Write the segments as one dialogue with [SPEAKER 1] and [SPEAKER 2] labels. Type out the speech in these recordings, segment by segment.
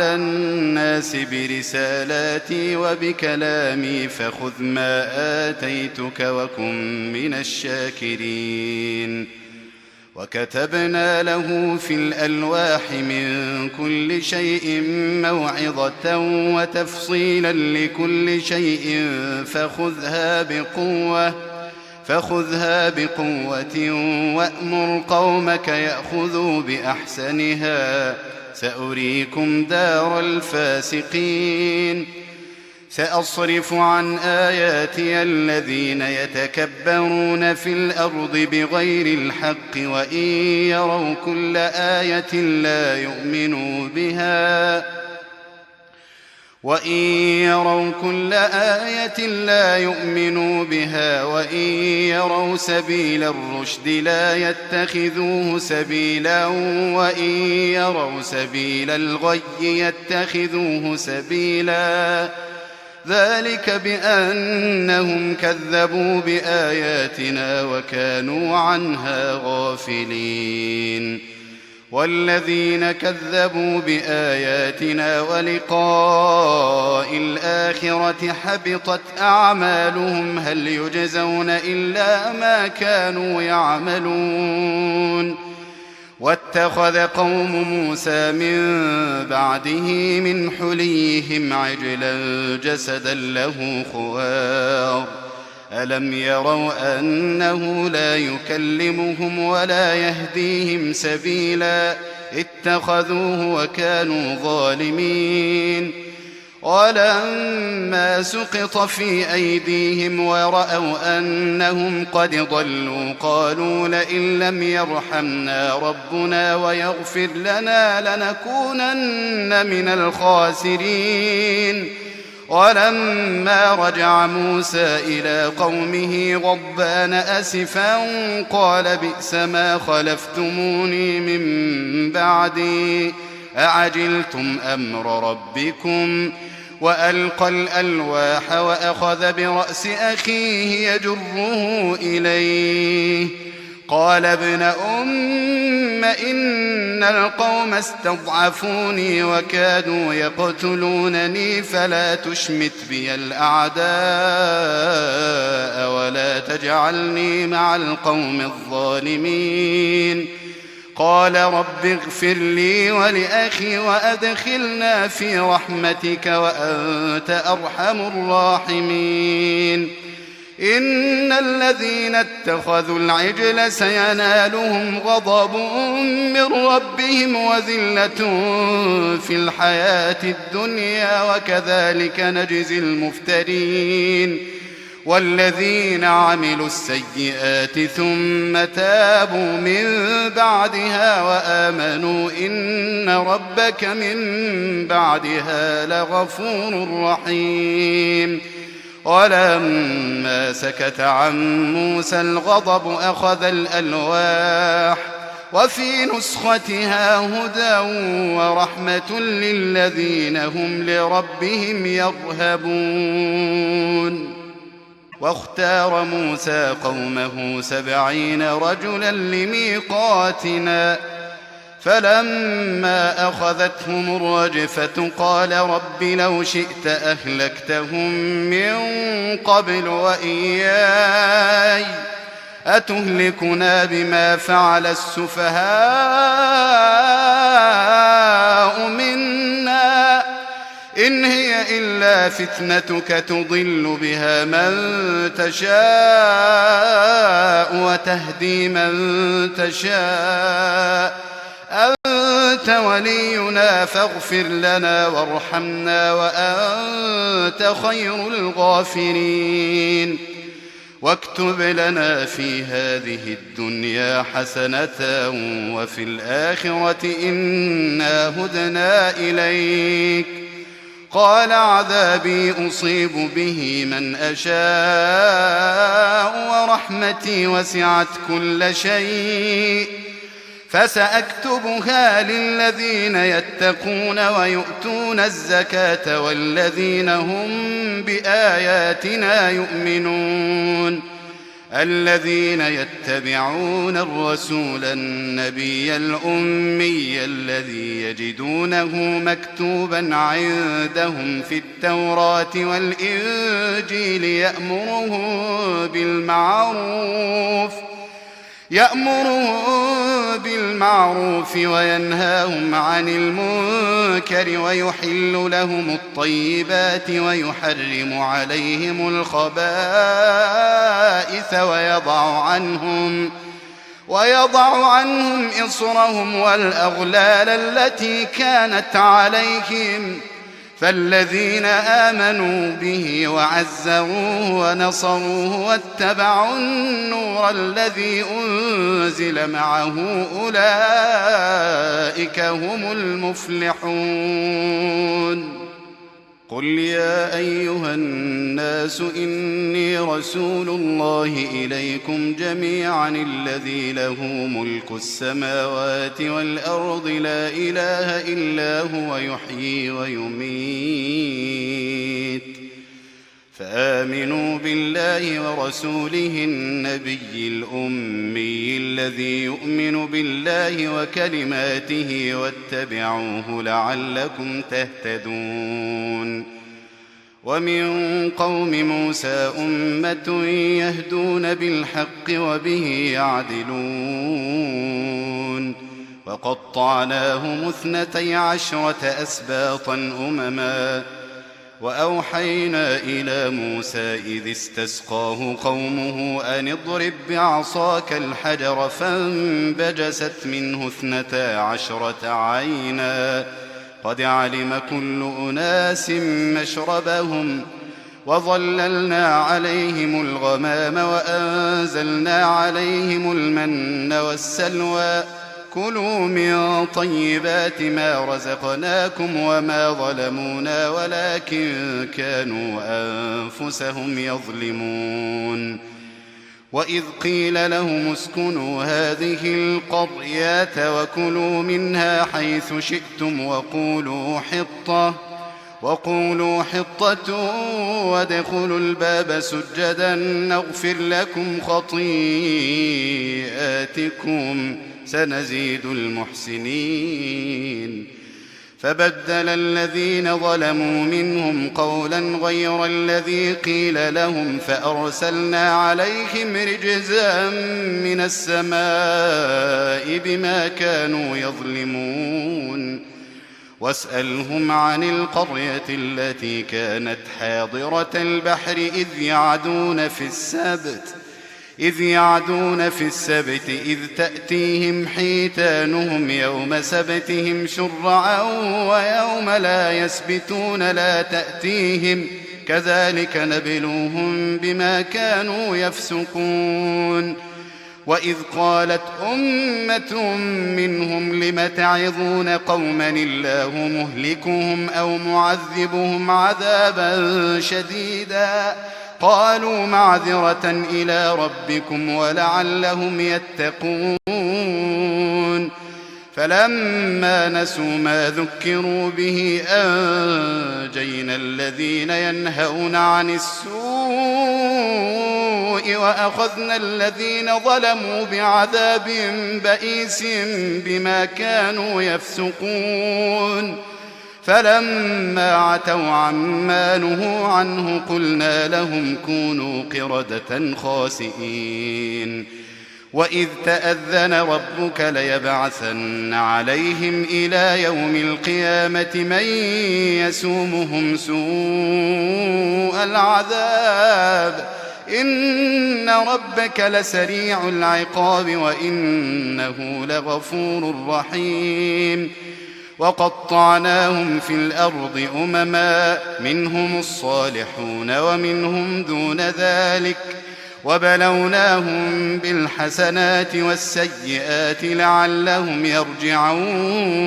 [SPEAKER 1] الناس برسالاتي وبكلامي فخذ ما آتيتك وكن من الشاكرين. وكتبنا له في الألواح من كل شيء موعظة وتفصيلا لكل شيء فخذها بقوة وأمر قومك يأخذوا بأحسنها سأريكم دار الفاسقين. سأصرف عن آياتي الذين يتكبرون في الأرض بغير الحق وإن يروا كل آية لا يؤمنوا بها وإن يروا سبيل الرشد لا يتخذوه سبيلا وإن يروا سبيل الغي يتخذوه سبيلا. ذلك بأنهم كذبوا بآياتنا وكانوا عنها غافلين. والذين كذبوا بآياتنا ولقاء الآخرة حبطت أعمالهم هل يجزون إلا ما كانوا يعملون. واتخذ قوم موسى من بعده من حليهم عجلا جسدا له خوار ألم يروا أنه لا يكلمهم ولا يهديهم سبيلا اتخذوه وكانوا ظالمين. ولما سقط في أيديهم ورأوا أنهم قد ضلوا قالوا لئن لم يرحمنا ربنا ويغفر لنا لنكونن من الخاسرين. ولما رجع موسى إلى قومه غضبان أسفا قال بئس ما خلفتموني من بعدي أعجلتم أمر ربكم وألقى الألواح وأخذ برأس أخيه يجره إليه قال ابن أم إن القوم استضعفوني وكادوا يقتلونني فلا تشمت بي الأعداء ولا تجعلني مع القوم الظالمين. قال رب اغفر لي ولأخي وأدخلنا في رحمتك وأنت أرحم الراحمين. إن الذين اتخذوا العجل سينالهم غضب من ربهم وذلة في الحياة الدنيا وكذلك نجزي المفترين. والذين عملوا السيئات ثم تابوا من بعدها وآمنوا إن ربك من بعدها لغفور رحيم. ولما سكت عن موسى الغضب أخذ الألواح وفي نسختها هدى ورحمة للذين هم لربهم يرهبون. واختار موسى قومه 70 رجلا لميقاتنا فلما أخذتهم الرجفة قال رب لو شئت أهلكتهم من قبل وإياي أتهلكنا بما فعل السفهاء منا إن هي إلا فتنتك تضل بها من تشاء وتهدي من تشاء أنت ولينا فاغفر لنا وارحمنا وأنت خير الغافرين. واكتب لنا في هذه الدنيا حسنة وفي الآخرة إنا هدنا إليك. قال عذابي أصيب به من أشاء ورحمتي وسعت كل شيء فسأكتبها للذين يتقون ويؤتون الزكاة والذين هم بآياتنا يؤمنون. الذين يتبعون الرسول النبي الأمي الذي يجدونه مكتوبا عندهم في التوراة والإنجيل يأمرهم بالمعروف وينهاهم عن المنكر ويحل لهم الطيبات ويحرم عليهم الخبائث ويضع عنهم إصرهم والأغلال التي كانت عليهم فالذين آمنوا به وعزروه ونصروه واتبعوا النور الذي أنزل معه أولئك هم المفلحون. قل يا أيها الناس إني رسول الله إليكم جميعا الذي له ملك السماوات والأرض لا إله إلا هو يحيي ويميت فآمنوا بالله ورسوله النبي الأمي الذي يؤمن بالله وكلماته واتبعوه لعلكم تهتدون. ومن قوم موسى أمة يهدون بالحق وبه يعدلون وقطعناهم 12 أسباطا أمما وأوحينا إلى موسى إذ استسقاه قومه أن اضرب بعصاك الحجر فانبجست منه 12 عينا قد علم كل أناس مشربهم وظللنا عليهم الغمام وأنزلنا عليهم المن والسلوى كلوا من طيبات ما رزقناكم وما ظلمونا ولكن كانوا أنفسهم يظلمون. وإذ قيل لهم اسكنوا هذه القرية وكلوا منها حيث شئتم وقولوا حطة وادخلوا الباب سجدا نغفر لكم خطيئاتكم سنزيد المحسنين. فبدل الذين ظلموا منهم قولا غير الذي قيل لهم فأرسلنا عليهم رجزا من السماء بما كانوا يظلمون. واسألهم عن القرية التي كانت حاضرة البحر إذ يعدون في السبت إذ تأتيهم حيتانهم يوم سبتهم شرعا ويوم لا يسبتون لا تأتيهم كذلك نبلوهم بما كانوا يفسقون. وإذ قالت أمة منهم لم تعظون قوما الله مهلكهم أو معذبهم عذابا شديدا قالوا معذرة إلى ربكم ولعلهم يتقون. فلما نسوا ما ذكروا به أنجينا الذين ينهون عن السوء وأخذنا الذين ظلموا بعذاب بئيس بما كانوا يفسقون. فلما عتوا عما نهوا عنه قلنا لهم كونوا قردة خاسئين. وإذ تأذن ربك ليبعثن عليهم إلى يوم القيامة من يسومهم سوء العذاب إن ربك لسريع العقاب وإنه لغفور رحيم. وقطعناهم في الأرض أمما منهم الصالحون ومنهم دون ذلك وبلوناهم بالحسنات والسيئات لعلهم يرجعون.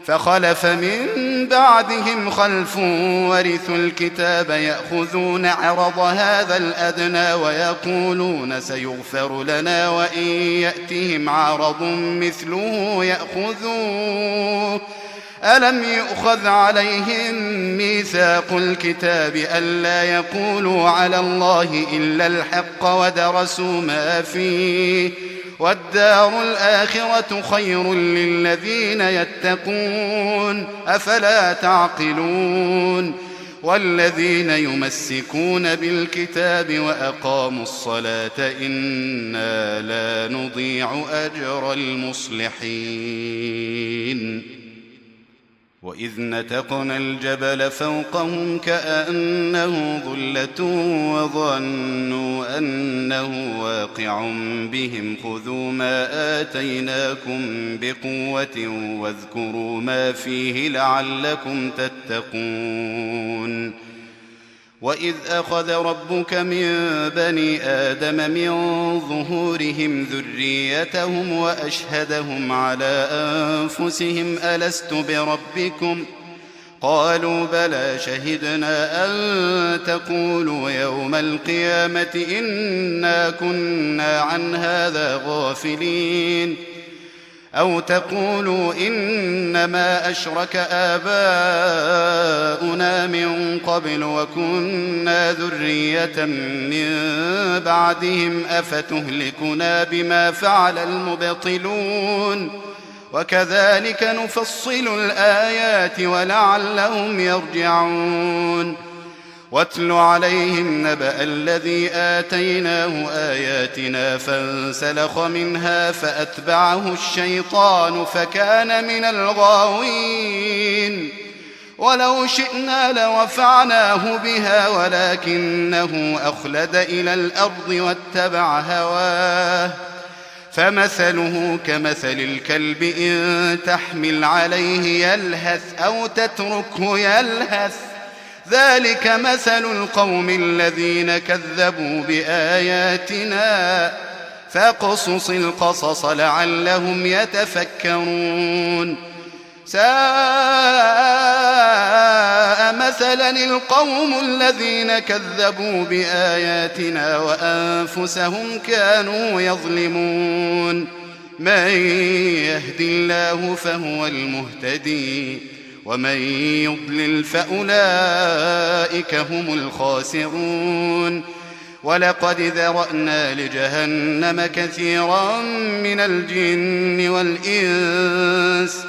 [SPEAKER 1] فخلف من بعدهم خلف ورثوا الكتاب يأخذون عرض هذا الأدنى ويقولون سيغفر لنا وإن يأتهم عرض مثله يأخذوه ألم يؤخذ عليهم ميثاق الكتاب ألا يقولوا على الله إلا الحق ودرسوا ما فيه والدار الآخرة خير للذين يتقون أفلا تعقلون والذين يمسكون بالكتاب وأقاموا الصلاة إنا لا نضيع أجر المصلحين وإذ نتقنا الجبل فوقهم كأنه ظلة وظنوا أنه واقع بهم خذوا ما آتيناكم بقوة واذكروا ما فيه لعلكم تتقون وإذ أخذ ربك من بني آدم من ظهورهم ذريتهم وأشهدهم على أنفسهم ألست بربكم قالوا بلى شهدنا أن تقولوا يوم القيامة إنا كنا عن هذا غافلين أو تقولوا إنما أشرك آباؤنا من قبل وكنا ذرية من بعدهم أفتهلكنا بما فعل المبطلون وكذلك نفصل الآيات ولعلهم يرجعون واتل عليهم نبأ الذي آتيناه آياتنا فانسلخ منها فأتبعه الشيطان فكان من الغاوين ولو شئنا لرفعناه بها ولكنه أخلد إلى الأرض واتبع هواه فمثله كمثل الكلب إن تحمل عليه يلهث أو تتركه يلهث ذلك مثل القوم الذين كذبوا بآياتنا فاقصص القصص لعلهم يتفكرون ساء مثلا القوم الذين كذبوا بآياتنا وأنفسهم كانوا يظلمون من يهد الله فهو المهتدي ومن يضلل فأولئك هم الخاسرون ولقد ذرأنا لجهنم كثيرا من الجن والإنس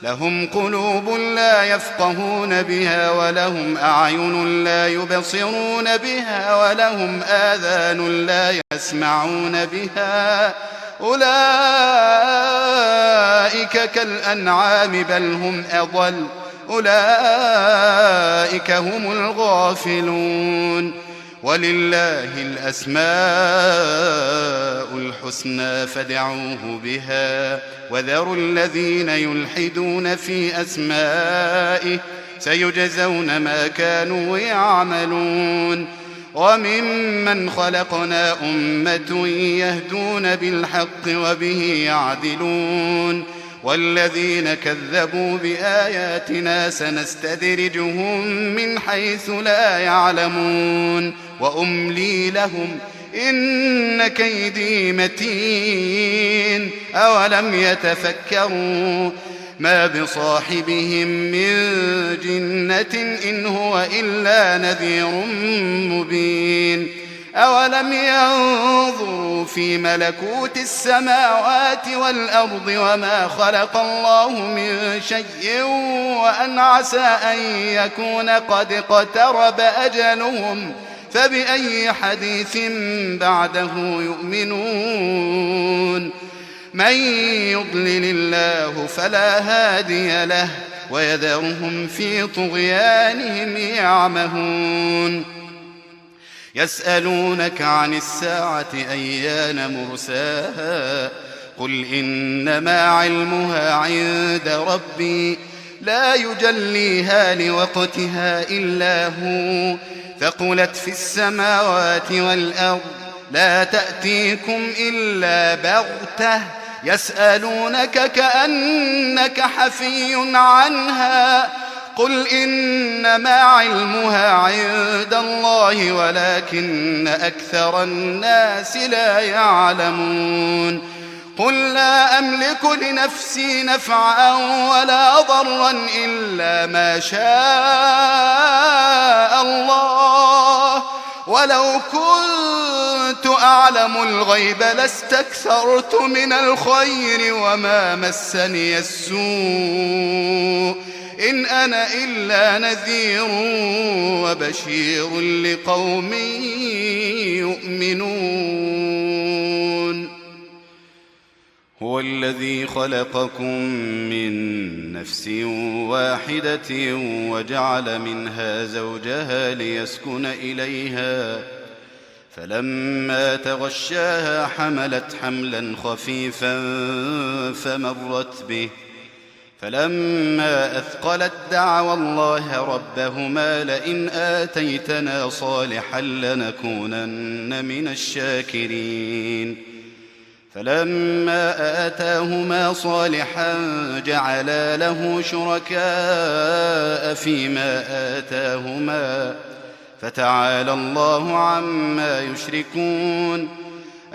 [SPEAKER 1] لهم قلوب لا يفقهون بها ولهم أعين لا يبصرون بها ولهم آذان لا يسمعون بها أولئك كالأنعام بل هم أضل أولئك هم الغافلون ولله الأسماء الحسنى فادعوه بها وذروا الذين يلحدون في أسمائه سيجزون ما كانوا يعملون وممن خلقنا أمة يهدون بالحق وبه يعدلون والذين كذبوا بآياتنا سنستدرجهم من حيث لا يعلمون وأملي لهم إن كيدي متين أولم يتفكروا ما بصاحبهم من جنة إن هو إلا نذير مبين أولم ينظروا في ملكوت السماوات والأرض وما خلق الله من شيء وأن عسى أن يكون قد اقترب أجلهم فبأي حديث بعده يؤمنون من يضلل الله فلا هادي له ويذرهم في طغيانهم يعمهون يسألونك عن الساعة أيان مرساها قل إنما علمها عند ربي لا يجليها لوقتها إلا هو ثقلت في السماوات والأرض لا تأتيكم إلا بغتة يسألونك كأنك حفي عنها قل إنما علمها عند الله ولكن أكثر الناس لا يعلمون قل لا أملك لنفسي نفعا ولا ضرا إلا ما شاء الله، ولو كنت أعلم الغيب لاستكثرت من الخير وما مسني السوء، إن أنا إلا نذير وبشير لقوم يؤمنون. هو الذي خلقكم من نفس واحدة وجعل منها زوجها ليسكن إليها، فلما تغشاها حملت حملا خفيفا فمرت به، فلما أثقلت دعوا الله ربهما لئن آتيتنا صالحا لنكونن من الشاكرين. فلما آتاهما صالحا جعلا له شركاء فيما آتاهما، فتعالى الله عما يشركون.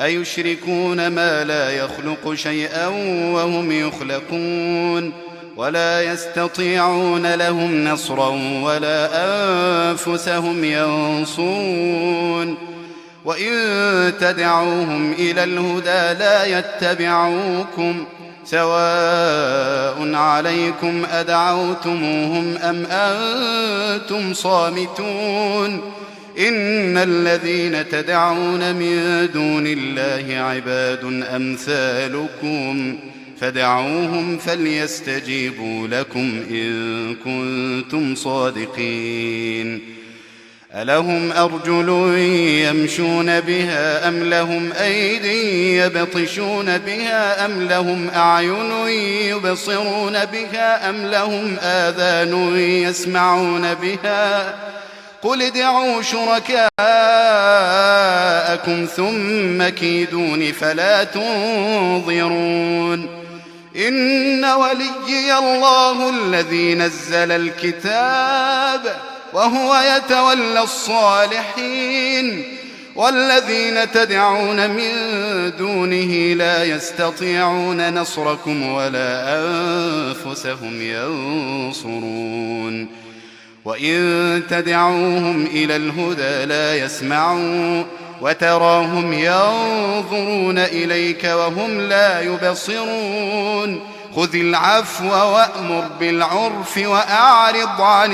[SPEAKER 1] أيشركون ما لا يخلق شيئا وهم يخلقون، ولا يستطيعون لهم نصرا ولا أنفسهم ينصرون. وإن تدعوهم إلى الهدى لا يتبعوكم، سواء عليكم أدعوتموهم أم أنتم صامتون. إن الذين تدعون من دون الله عباد أمثالكم، فدعوهم فليستجيبوا لكم إن كنتم صادقين. ألهم أرجل يمشون بها أم لهم أيدي يبطشون بها أم لهم أعين يبصرون بها أم لهم آذان يسمعون بها؟ قل ادعوا شركاءكم ثم كيدون فلا تنظرون. إن وليي الله الذي نزل الكتاب وهو يتولى الصالحين، والذين تدعون من دونه لا يستطيعون نصركم ولا أنفسهم ينصرون. وإن تدعوهم إلى الهدى لا يسمعون، وتراهم ينظرون إليك وهم لا يبصرون. خذ العفو وأمر بالعرف وأعرض عن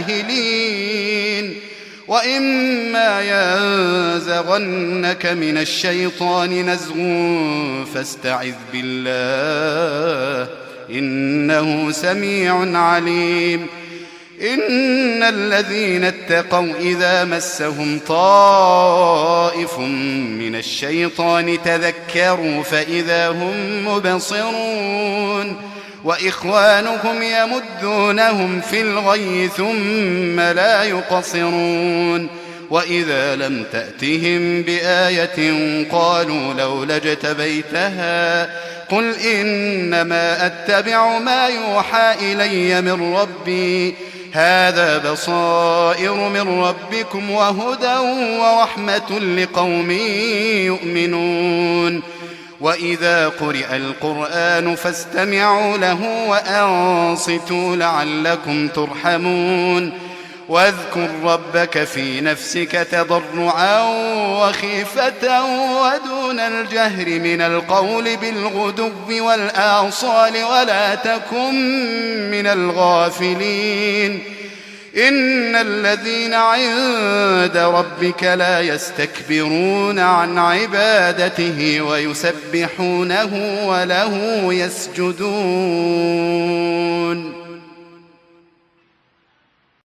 [SPEAKER 1] الجاهلين. وإما ينزغنك من الشيطان نزغ فاستعذ بالله إنه سميع عليم. إن الذين اتقوا إذا مسهم طائف من الشيطان تذكروا فإذا هم مبصرون. وإخوانهم يمدونهم في الغي ثم لا يقصرون. وإذا لم تأتهم بآية قالوا لولا اجتبيتها قل إنما أتبع ما يوحى إلي من ربي هذا بصائر من ربكم وهدى ورحمة لقوم يؤمنون. وإذا قرئ القرآن فاستمعوا له وأنصتوا لعلكم ترحمون. واذكر ربك في نفسك تضرعا وخيفة ودون الجهر من القول بالغدو والآصال ولا تكن من الغافلين. إن الذين عند ربك لا يستكبرون عن عبادته ويسبحونه وله يسجدون.